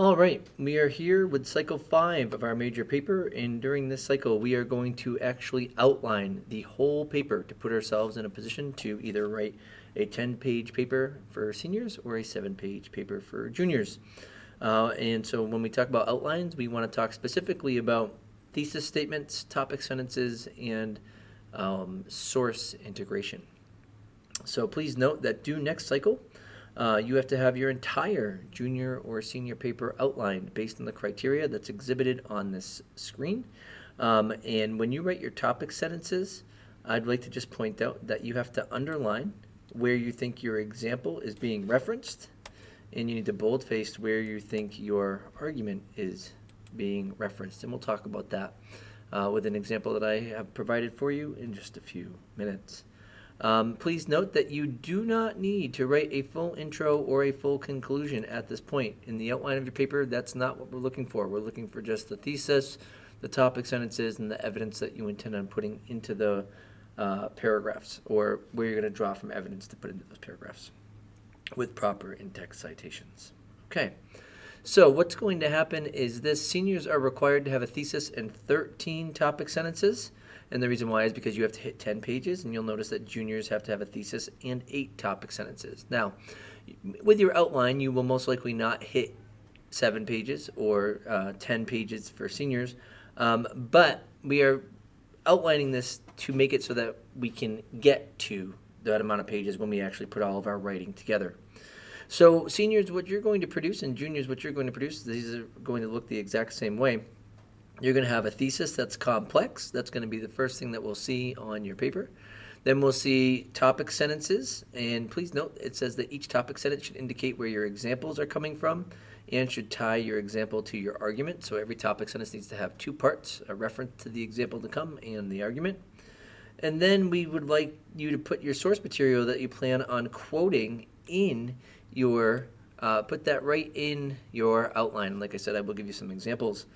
All right, we are here with cycle 5 of our major paper, and during this cycle we are going to actually outline the whole paper to put ourselves in a position to either write a 10-page paper for seniors or a 7-page paper for juniors. And so when we talk about outlines, we want to talk specifically about thesis statements, topic sentences, and source integration. So please note that due next cycle, you have to have your entire junior or senior paper outlined based on the criteria that's exhibited on this screen. And when you write your topic sentences, I'd like to just point out that you have to underline where you think your example is being referenced, and you need to boldface where you think your argument is being referenced. And we'll talk about that with an example that I have provided for you in just a few minutes. Please note that you do not need to write a full intro or a full conclusion at this point. In the outline of your paper, that's not what we're looking for. We're looking for just the thesis, the topic sentences, and the evidence that you intend on putting into the paragraphs, or where you're going to draw from evidence to put into those paragraphs with proper in-text citations. Okay, so what's going to happen is this: seniors are required to have a thesis and 13 topic sentences. And the reason why is because you have to hit 10 pages, and you'll notice that juniors have to have a thesis and 8 topic sentences. Now, with your outline, you will most likely not hit 7 pages or 10 pages for seniors, but we are outlining this to make it so that we can get to that amount of pages when we actually put all of our writing together. So seniors, what you're going to produce, and juniors, what you're going to produce, these are going to look the exact same way. You're going to have a thesis that's complex. That's going to be the first thing that we'll see on your paper. Then we'll see topic sentences. And please note, it says that each topic sentence should indicate where your examples are coming from and should tie your example to your argument. So every topic sentence needs to have 2 parts, a reference to the example to come and the argument. And then we would like you to put your source material that you plan on quoting in your, put that right in your outline. Like I said, I will give you some examples.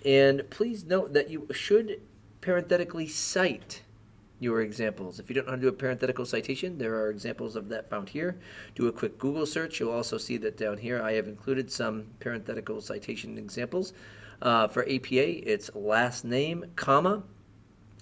And please note that you should parenthetically cite your examples. If you don't know how to do a parenthetical citation, there are examples of that found here. Do a quick Google search. You'll also see that down here I have included some parenthetical citation examples. For APA, it's last name, comma,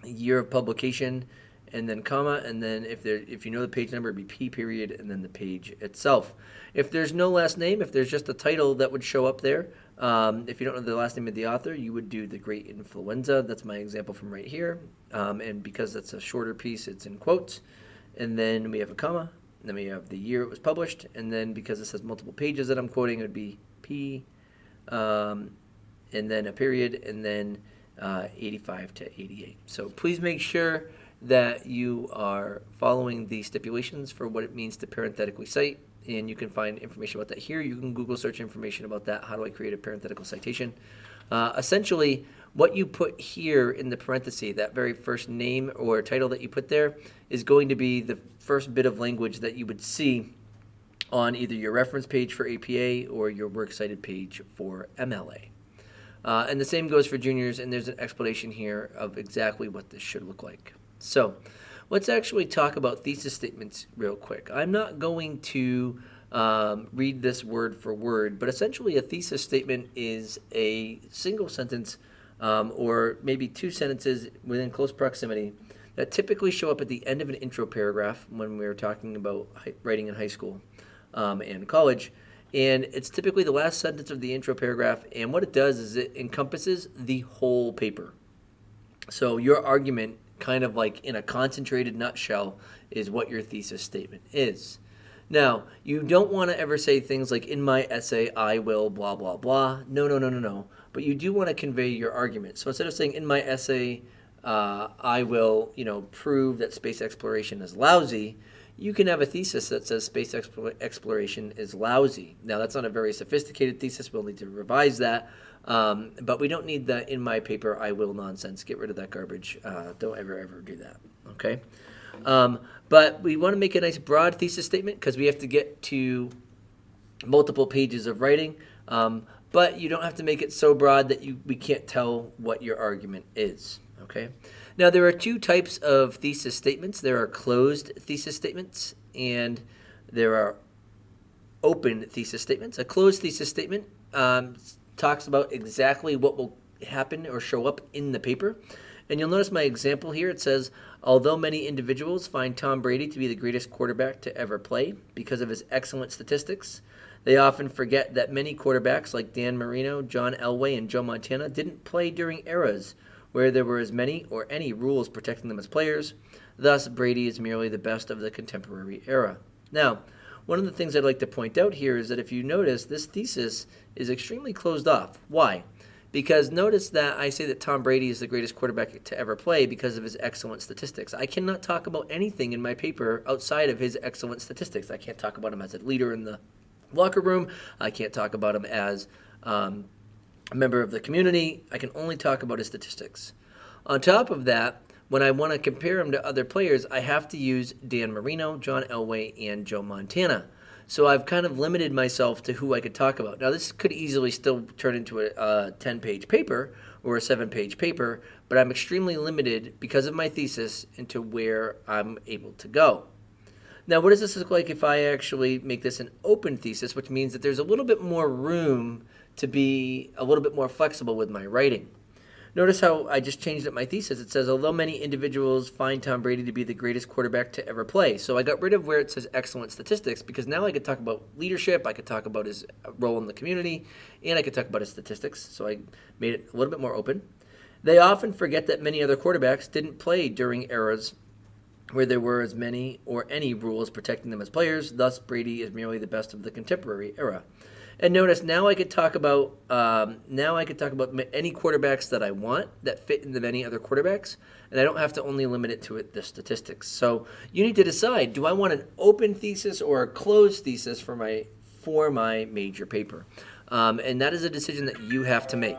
year of publication, and then comma, and then if you know the page number, it'd be P period, and then the page itself. If there's no last name, if there's just a title that would show up there, if you don't know the last name of the author, you would do The Great Influenza. That's my example from right here. And because that's a shorter piece, it's in quotes. And then we have a comma, and then we have the year it was published, and then because it says multiple pages that I'm quoting, it would be P, and then a period, and then 85 to 88. So please make sure that you are following the stipulations for what it means to parenthetically cite, and you can find information about that here. You can Google search information about that. How do I create a parenthetical citation? Essentially, what you put here in the parenthesis, that very first name or title that you put there, is going to be the first bit of language that you would see on either your reference page for APA or your works cited page for MLA. And the same goes for juniors, and there's an explanation here of exactly what this should look like. So let's actually talk about thesis statements real quick. I'm not going to read this word for word, but essentially a thesis statement is a single sentence or maybe 2 sentences within close proximity that typically show up at the end of an intro paragraph when we're talking about writing in high school and college. And it's typically the last sentence of the intro paragraph, and what it does is it encompasses the whole paper. So your argument, kind of like in a concentrated nutshell, is what your thesis statement is. Now, you don't want to ever say things like, in my essay, I will, blah, blah, blah. No. But you do want to convey your argument. So instead of saying, in my essay, I will, prove that space exploration is lousy, you can have a thesis that says space exploration is lousy. Now, that's not a very sophisticated thesis. We'll need to revise that. But we don't need the in my paper, I will nonsense. Get rid of that garbage. Don't ever do that. Okay? But we want to make a nice broad thesis statement because we have to get to multiple pages of writing. But you don't have to make it so broad that we can't tell what your argument is. Okay? Now, there are 2 types of thesis statements. There are closed thesis statements, and there are open thesis statements. A closed thesis statement talks about exactly what will happen or show up in the paper. And you'll notice my example here. It says, although many individuals find Tom Brady to be the greatest quarterback to ever play because of his excellent statistics, they often forget that many quarterbacks like Dan Marino, John Elway, and Joe Montana didn't play during eras where there were as many or any rules protecting them as players. Thus, Brady is merely the best of the contemporary era. Now, one of the things I'd like to point out here is that if you notice, this thesis is extremely closed off. Why? Because notice that I say that Tom Brady is the greatest quarterback to ever play because of his excellent statistics. I cannot talk about anything in my paper outside of his excellent statistics. I can't talk about him as a leader in the locker room. I can't talk about him as a member of the community. I can only talk about his statistics. On top of that, when I want to compare him to other players, I have to use Dan Marino, John Elway, and Joe Montana. So I've kind of limited myself to who I could talk about. Now, this could easily still turn into a 10-page paper or a 7-page paper, but I'm extremely limited because of my thesis into where I'm able to go. Now, what does this look like if I actually make this an open thesis, which means that there's a little bit more room to be a little bit more flexible with my writing? Notice how I just changed up my thesis. It says, although many individuals find Tom Brady to be the greatest quarterback to ever play. So I got rid of where it says excellent statistics because now I could talk about leadership, I could talk about his role in the community, and I could talk about his statistics. So I made it a little bit more open. They often forget that many other quarterbacks didn't play during eras where there were as many or any rules protecting them as players. Thus, Brady is merely the best of the contemporary era. And notice now I could talk about any quarterbacks that I want that fit in the many other quarterbacks, and I don't have to only limit it to the statistics. So you need to decide: do I want an open thesis or a closed thesis for my major paper? And that is a decision that you have to make.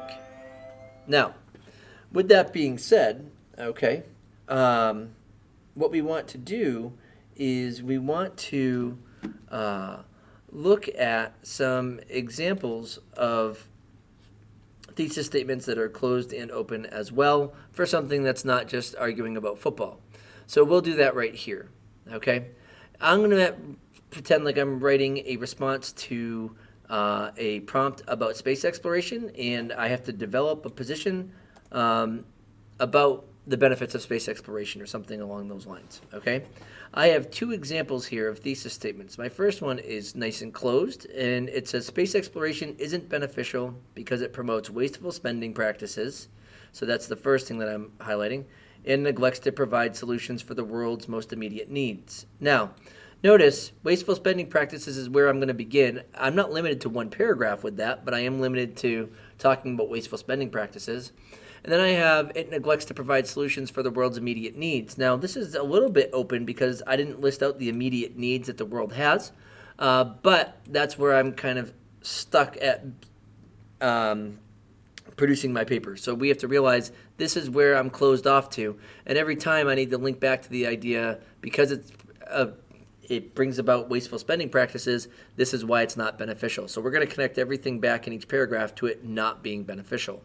Now, with that being said, okay, what we want to do is we want to look at some examples of thesis statements that are closed and open as well for something that's not just arguing about football. So we'll do that right here, okay? I'm going to pretend like I'm writing a response to a prompt about space exploration, and I have to develop a position about the benefits of space exploration or something along those lines, okay? I have two examples here of thesis statements. My first one is nice and closed, and it says space exploration isn't beneficial because it promotes wasteful spending practices. So that's the first thing that I'm highlighting, and neglects to provide solutions for the world's most immediate needs. Now, notice wasteful spending practices is where I'm going to begin. I'm not limited to one paragraph with that, but I am limited to talking about wasteful spending practices. And then I have, it neglects to provide solutions for the world's immediate needs. Now, this is a little bit open because I didn't list out the immediate needs that the world has, but that's where I'm kind of stuck at producing my paper. So we have to realize this is where I'm closed off to, and every time I need to link back to the idea because it brings about wasteful spending practices, this is why it's not beneficial. So we're going to connect everything back in each paragraph to it not being beneficial.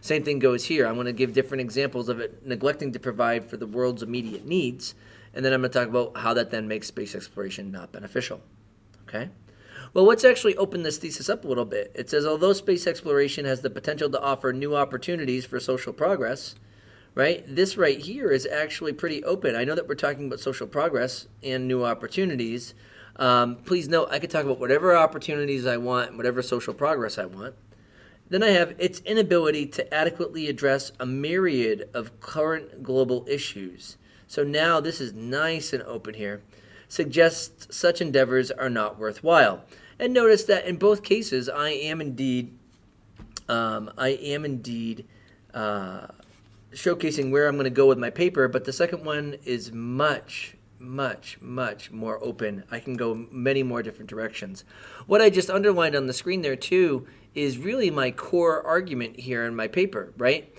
Same thing goes here. I'm going to give different examples of it neglecting to provide for the world's immediate needs, and then I'm going to talk about how that then makes space exploration not beneficial. Okay? Well, let's actually open this thesis up a little bit. It says, although space exploration has the potential to offer new opportunities for social progress, right? This right here is actually pretty open. I know that we're talking about social progress and new opportunities. Please note, I could talk about whatever opportunities I want, whatever social progress I want. Then I have its inability to adequately address a myriad of current global issues. So now this is nice and open here. Suggests such endeavors are not worthwhile. And notice that in both cases, I am indeed showcasing where I'm going to go with my paper, but the second one is much more open. I can go many more different directions. What I just underlined on the screen there too is really my core argument here in my paper, right?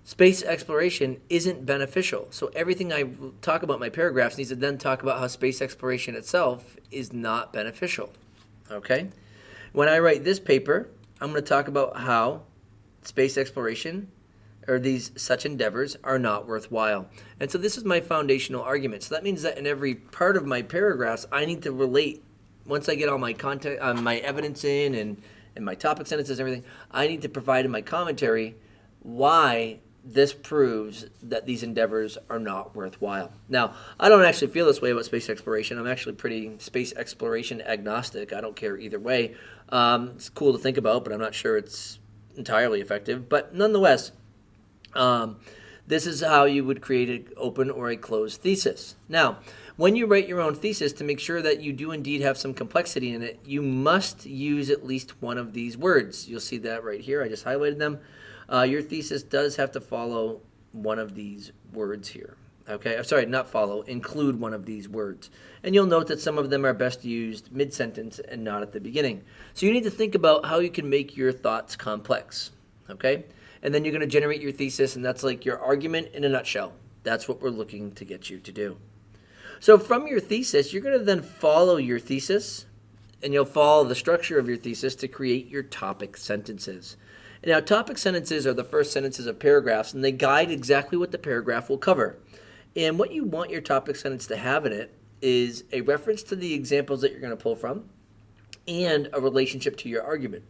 Space exploration isn't beneficial. So everything I talk about in my paragraphs needs to then talk about how space exploration itself is not beneficial, okay? When I write this paper, I'm going to talk about how space exploration or these such endeavors are not worthwhile. And so this is my foundational argument. So that means that in every part of my paragraphs, I need to relate, once I get all my content, my evidence in and my topic sentences and everything, I need to provide in my commentary why this proves that these endeavors are not worthwhile. Now, I don't actually feel this way about space exploration. I'm actually pretty space exploration agnostic. I don't care either way. It's cool to think about, but I'm not sure it's entirely effective. But nonetheless, this is how you would create an open or a closed thesis. Now, when you write your own thesis, to make sure that you do indeed have some complexity in it, you must use at least one of these words. You'll see that right here. I just highlighted them. Your thesis does have to follow one of these words here. Okay, I'm sorry, not follow, include one of these words. And you'll note that some of them are best used mid-sentence and not at the beginning. So you need to think about how you can make your thoughts complex. Okay, and then you're going to generate your thesis, and that's like your argument in a nutshell. That's what we're looking to get you to do. So from your thesis, you're going to then follow your thesis, and you'll follow the structure of your thesis to create your topic sentences. Now, topic sentences are the first sentences of paragraphs, and they guide exactly what the paragraph will cover. And what you want your topic sentence to have in it is a reference to the examples that you're going to pull from and a relationship to your argument.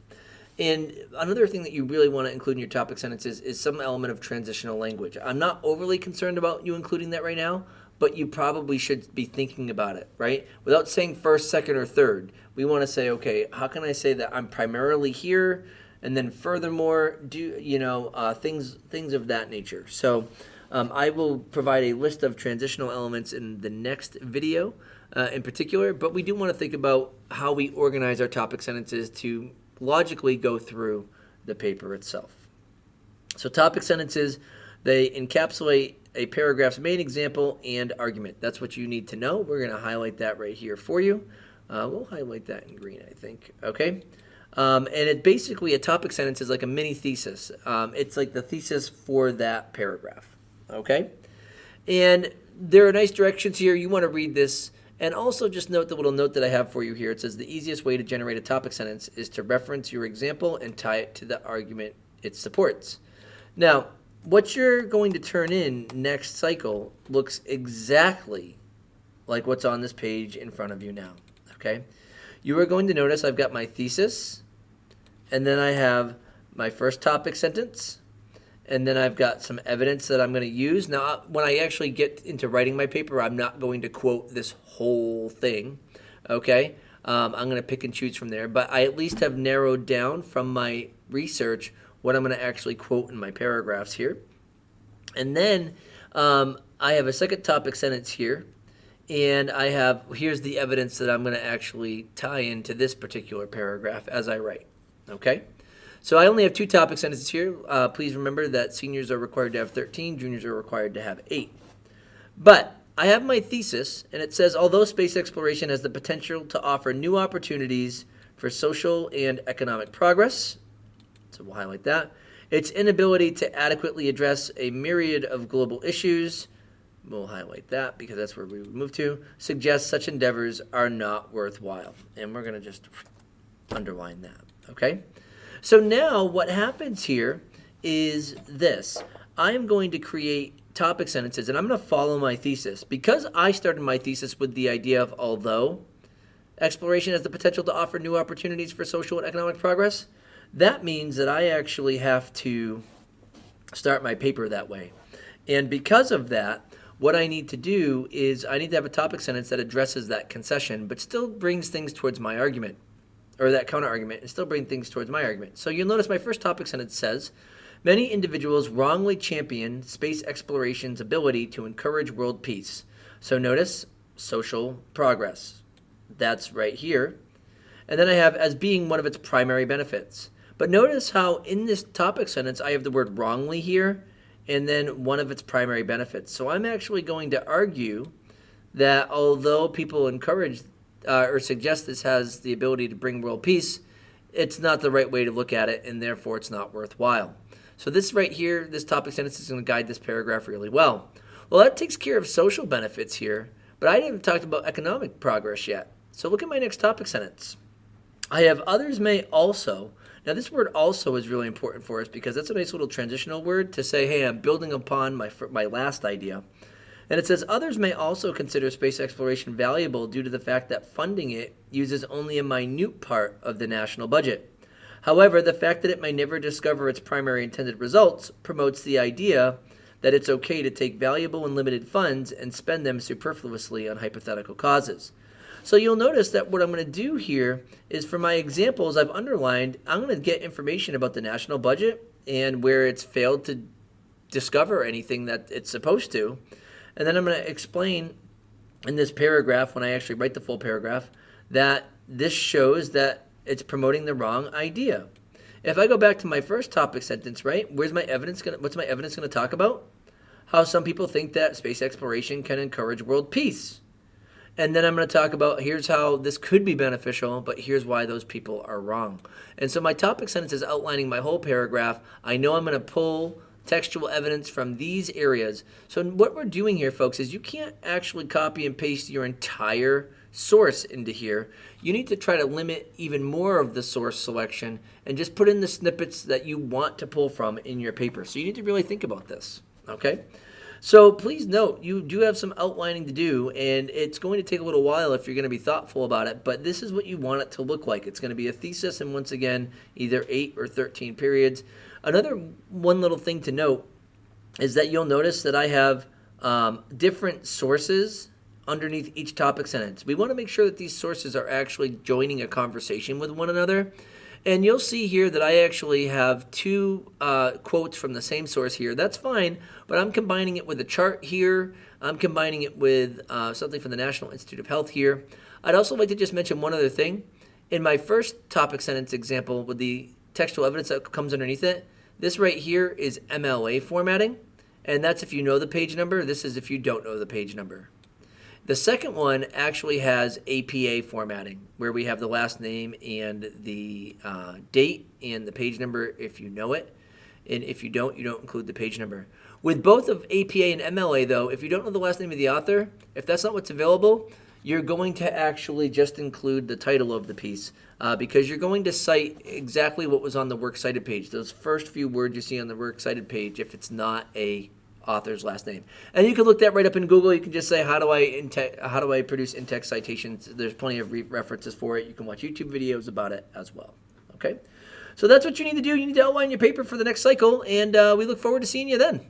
And another thing that you really want to include in your topic sentences is some element of transitional language. I'm not overly concerned about you including that right now, but you probably should be thinking about it, right? Without saying first, second, or third, we want to say, okay, how can I say that I'm primarily here? And then furthermore, things of that nature. So I will provide a list of transitional elements in the next video in particular, but we do want to think about how we organize our topic sentences to logically go through the paper itself. So topic sentences, they encapsulate a paragraph's main example and argument. That's what you need to know. We're going to highlight that right here for you. We'll highlight that in green, I think. Okay. And it basically, a topic sentence is like a mini thesis. It's like the thesis for that paragraph, okay? And there are nice directions here. You want to read this. And also just note the little note that I have for you here. It says the easiest way to generate a topic sentence is to reference your example and tie it to the argument it supports. Now, what you're going to turn in next cycle looks exactly like what's on this page in front of you now, okay? You are going to notice I've got my thesis, and then I have my first topic sentence, and then I've got some evidence that I'm going to use. Now, when I actually get into writing my paper, I'm not going to quote this whole thing, okay? I'm going to pick and choose from there, but I at least have narrowed down from my research what I'm going to actually quote in my paragraphs here. And then I have a second topic sentence here, and here's the evidence that I'm going to actually tie into this particular paragraph as I write, okay? So I only have two topic sentences here. Please remember that seniors are required to have 13, juniors are required to have 8. But I have my thesis, and it says, although space exploration has the potential to offer new opportunities for social and economic progress, so we'll highlight that, its inability to adequately address a myriad of global issues, we'll highlight that because that's where we would move to, suggests such endeavors are not worthwhile. And we're going to just underline that, okay? So now what happens here is this. I am going to create topic sentences, and I'm going to follow my thesis. Because I started my thesis with the idea of although exploration has the potential to offer new opportunities for social and economic progress, that means that I actually have to start my paper that way. And because of that, what I need to do is I need to have a topic sentence that addresses that concession, but still brings things towards my argument, or that counter-argument, and still bring things towards my argument. So you'll notice my first topic sentence says, many individuals wrongly champion space exploration's ability to encourage world peace. So notice social progress. That's right here. And then I have as being one of its primary benefits. But notice how in this topic sentence I have the word wrongly here, and then one of its primary benefits. So I'm actually going to argue that although people encourage or suggest this has the ability to bring world peace, it's not the right way to look at it, and therefore it's not worthwhile. So this right here, this topic sentence is going to guide this paragraph really well. Well, that takes care of social benefits here, but I haven't talked about economic progress yet. So look at my next topic sentence. I have others may also. Now this word also is really important for us because that's a nice little transitional word to say, hey, I'm building upon my last idea. And it says others may also consider space exploration valuable due to the fact that funding it uses only a minute part of the national budget. However, the fact that it may never discover its primary intended results promotes the idea that it's okay to take valuable and limited funds and spend them superfluously on hypothetical causes. So you'll notice that what I'm going to do here is, for my examples I've underlined, I'm going to get information about the national budget and where it's failed to discover anything that it's supposed to. And then I'm going to explain in this paragraph, when I actually write the full paragraph, that this shows that it's promoting the wrong idea. If I go back to my first topic sentence, right, what's my evidence going to talk about? How some people think that space exploration can encourage world peace. And then I'm going to talk about, here's how this could be beneficial, but here's why those people are wrong. And so my topic sentence is outlining my whole paragraph. I know I'm going to pull textual evidence from these areas. So what we're doing here, folks, is you can't actually copy and paste your entire source into here. You need to try to limit even more of the source selection and just put in the snippets that you want to pull from in your paper. So you need to really think about this, okay? So please note, you do have some outlining to do, and it's going to take a little while if you're going to be thoughtful about it, but this is what you want it to look like. It's going to be a thesis, and once again, either 8 or 13 periods. Another one little thing to note is that you'll notice that I have different sources underneath each topic sentence. We want to make sure that these sources are actually joining a conversation with one another. And you'll see here that I actually have 2 quotes from the same source here. That's fine, but I'm combining it with a chart here. I'm combining it with something from the National Institute of Health here. I'd also like to just mention one other thing. In my first topic sentence example with the textual evidence that comes underneath it, this right here is MLA formatting, and that's if you know the page number. This is if you don't know the page number. The second one actually has APA formatting, where we have the last name and the date and the page number if you know it. And if you don't include the page number. With both of APA and MLA, though, if you don't know the last name of the author, if that's not what's available, you're going to actually just include the title of the piece because you're going to cite exactly what was on the works cited page. Those first few words you see on the works cited page if it's not a author's last name. And you can look that right up in Google. You can just say, how do I produce in-text citations? There's plenty of references for it. You can watch YouTube videos about it as well. Okay? So that's what you need to do. You need to outline your paper for the next cycle, and we look forward to seeing you then.